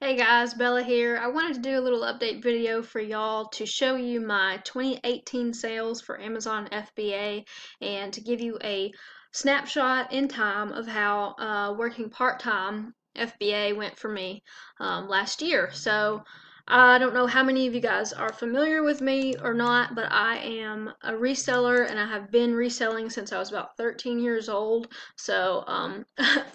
Hey guys, Bella here. I wanted to do a little update video for y'all to show you my 2018 sales for Amazon FBA and to give you a snapshot in time of how working part-time FBA went for me last year. So I don't know how many of you guys are familiar with me or not, but I am a reseller and I have been reselling since I was about 13 years old, so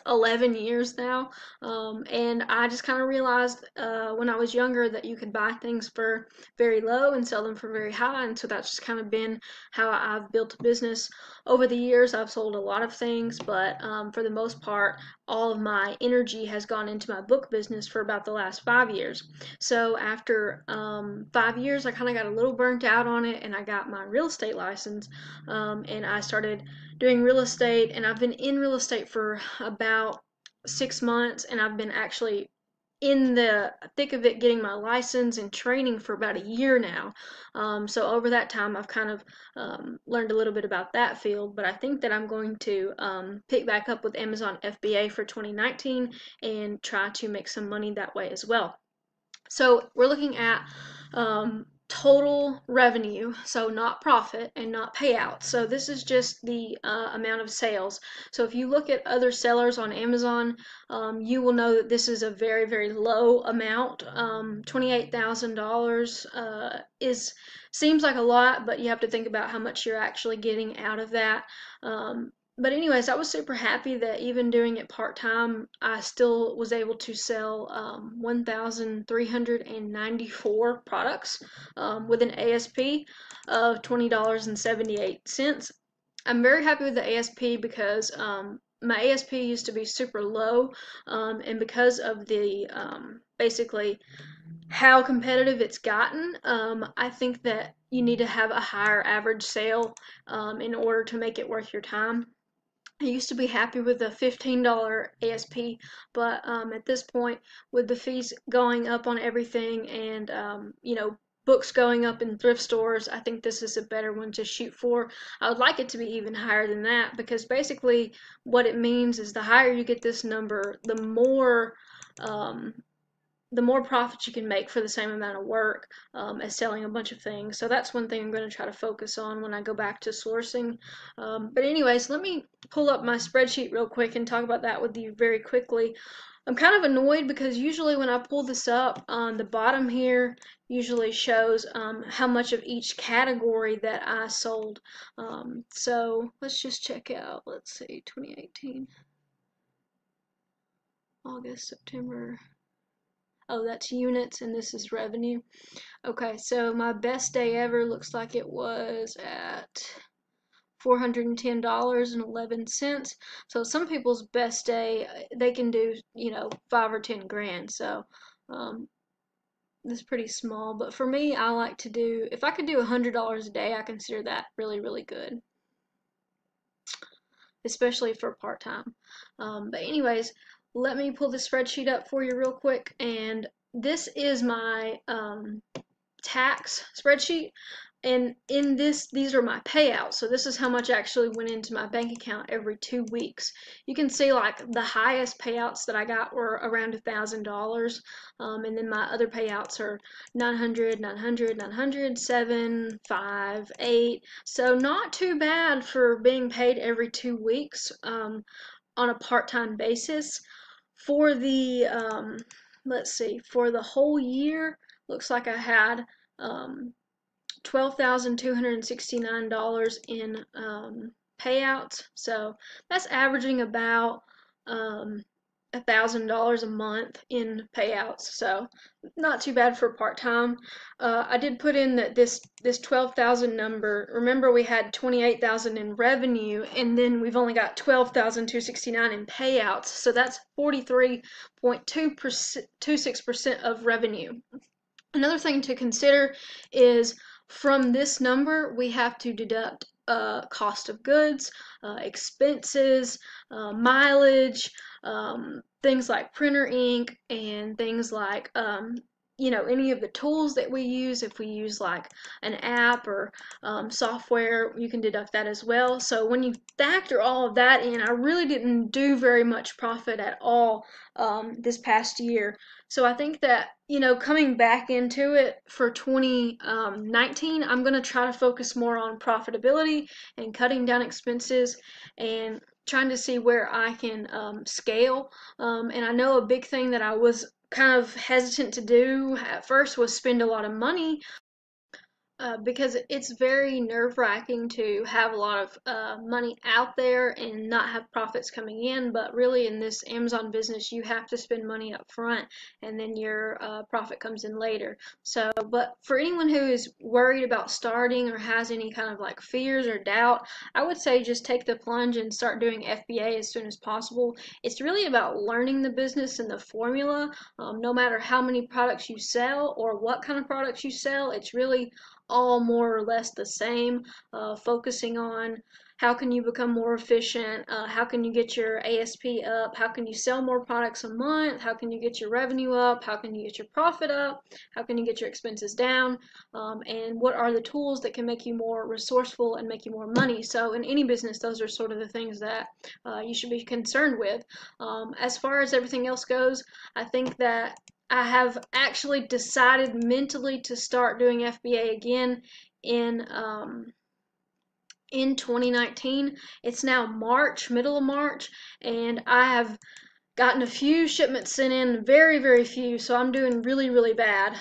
11 years now. And I just kind of realized when I was younger that you could buy things for very low and sell them for very high, and so that's just kind of been how I've built a business over the years. I've sold a lot of things, but for the most part, all of my energy has gone into my book business for about the last 5 years. So after 5 years, I kind of got a little burnt out on it, and I got my real estate license, and I started doing real estate, and I've been in real estate for about 6 months, and I've been actually in the thick of it getting my license and training for about a year now. So over that time, I've kind of learned a little bit about that field, but I think that I'm going to pick back up with Amazon FBA for 2019 and try to make some money that way as well. So we're looking at total revenue, so not profit and not payout. So this is just the amount of sales. So if you look at other sellers on Amazon, you will know that this is a very, very low amount. $28,000 is seems like a lot, but you have to think about how much you're actually getting out of that. But anyways, I was super happy that even doing it part-time, I still was able to sell 1,394 products with an ASP of $20.78. I'm very happy with the ASP because my ASP used to be super low, and because of the basically how competitive it's gotten, I think that you need to have a higher average sale in order to make it worth your time. I used to be happy with the $15 ASP, but at this point, with the fees going up on everything and books going up in thrift stores, I think this is a better one to shoot for. I would like it to be even higher than that, because basically what it means is the higher you get this number, um, the more profit you can make for the same amount of work as selling a bunch of things. So that's one thing I'm going to try to focus on when I go back to sourcing. But anyways, let me pull up my spreadsheet real quick and talk about that with you very quickly. I'm kind of annoyed because usually when I pull this up, on the bottom here usually shows how much of each category that I sold. So let's just check out, let's see, 2018, August, September. Oh, that's units, and this is revenue. Okay, so my best day ever looks like it was at $410.11. So some people's best day, they can do, 5 or 10 grand. So that's pretty small. But for me, I like to do, if I could do $100 a day, I consider that really, really good, especially for part-time. But anyways, let me pull the spreadsheet up for you real quick, and this is my tax spreadsheet, and in this, these are my payouts. So this is how much actually went into my bank account every 2 weeks. You can see like the highest payouts that I got were around $1,000, and then my other payouts are 900, 900, 900, 7, 5, 8. So not too bad for being paid every 2 weeks on a part-time basis. For the let's see, for the whole year, looks like I had $12,269 in payouts. So that's averaging about $1,000 a month in payouts. So not too bad for part-time. I did put in that this 12,000 number. Remember, we had 28,000 in revenue, and then we've only got 12,269 in payouts. So that's 43.26% of revenue. Another thing to consider is from this number, we have to deduct cost of goods, expenses, mileage, things like printer ink, and things like any of the tools that we use. If we use like an app or software, you can deduct that as well. So when you factor all of that in, I really didn't do very much profit at all this past year. So I think that, coming back into it for 2019, I'm going to try to focus more on profitability and cutting down expenses and trying to see where I can scale. And I know a big thing that I was kind of hesitant to do at first was spend a lot of money, because it's very nerve-wracking to have a lot of money out there and not have profits coming in. But really, in this Amazon business, you have to spend money up front, and then your profit comes in later. So, but for anyone who is worried about starting or has any kind of like fears or doubt, I would say just take the plunge and start doing FBA as soon as possible. It's really about learning the business and the formula. No matter how many products you sell or what kind of products you sell, it's really all more or less the same, focusing on how can you become more efficient, how can you get your ASP up, how can you sell more products a month, how can you get your revenue up, how can you get your profit up, how can you get your expenses down, and what are the tools that can make you more resourceful and make you more money. So in any business, those are sort of the things that you should be concerned with. As far as everything else goes, I think that I have actually decided mentally to start doing FBA again in 2019. It's now March, middle of March, and I have gotten a few shipments sent in, very, very few, so I'm doing really, really bad,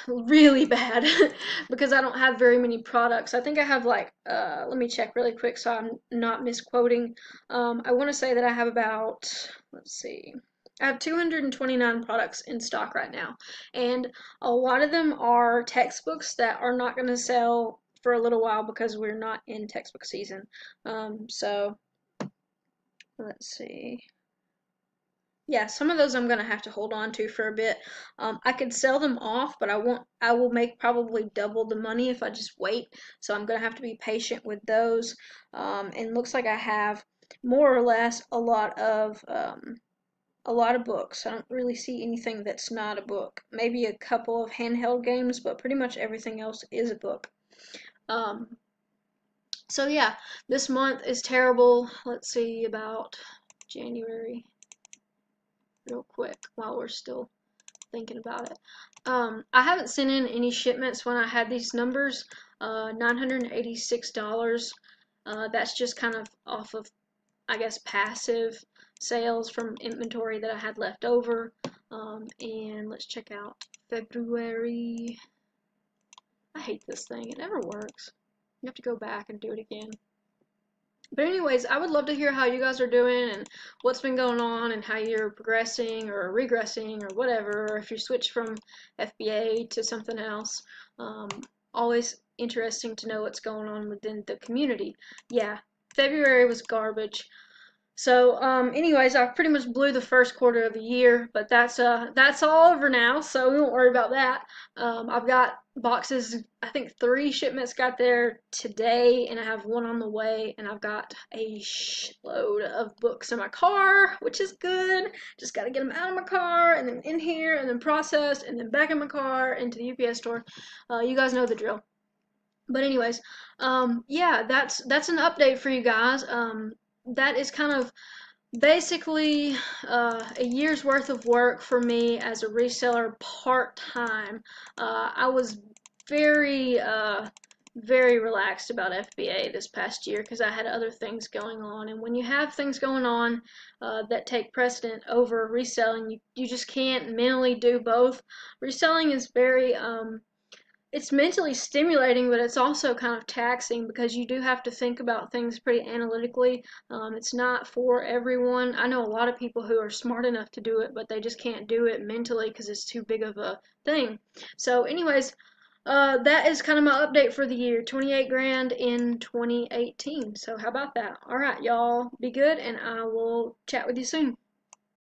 because I don't have very many products. I think I have like, let me check really quick so I'm not misquoting. I want to say that I have about, let's see, I have 229 products in stock right now, and a lot of them are textbooks that are not going to sell for a little while because we're not in textbook season. So let's see. Yeah, some of those I'm gonna have to hold on to for a bit. I could sell them off, but I won't. I will make probably double the money if I just wait. So I'm gonna have to be patient with those. And looks like I have more or less a lot of books. I don't really see anything that's not a book. Maybe a couple of handheld games, but pretty much everything else is a book. So yeah, this month is terrible. Let's see about January real quick while we're still thinking about it. I haven't sent in any shipments when I had these numbers. $986. That's just kind of off of, I guess, passive sales from inventory that I had left over. And let's check out February. I hate this thing. It never works. You have to go back and do it again. But anyways, I would love to hear how you guys are doing and what's been going on and how you're progressing or regressing or whatever, or if you switch from FBA to something else. Always interesting to know what's going on within the community. Yeah, February was garbage. So, anyways, I pretty much blew the first quarter of the year, but that's all over now, so we won't worry about that. I've got boxes, I think 3 shipments got there today, and I have 1 on the way, and I've got a shitload of books in my car, which is good. Just got to get them out of my car, and then in here, and then processed, and then back in my car, into the UPS store. You guys know the drill. But anyways, yeah, that's an update for you guys. That is kind of basically a year's worth of work for me as a reseller part-time. I was very very relaxed about FBA this past year because I had other things going on, and when you have things going on that take precedent over reselling, you just can't mentally do both. Reselling is very it's mentally stimulating, but it's also kind of taxing because you do have to think about things pretty analytically. It's not for everyone. I know a lot of people who are smart enough to do it, but they just can't do it mentally because it's too big of a thing. So anyways, that is kind of my update for the year. 28 grand in 2018. So how about that? All right, y'all, be good, and I will chat with you soon.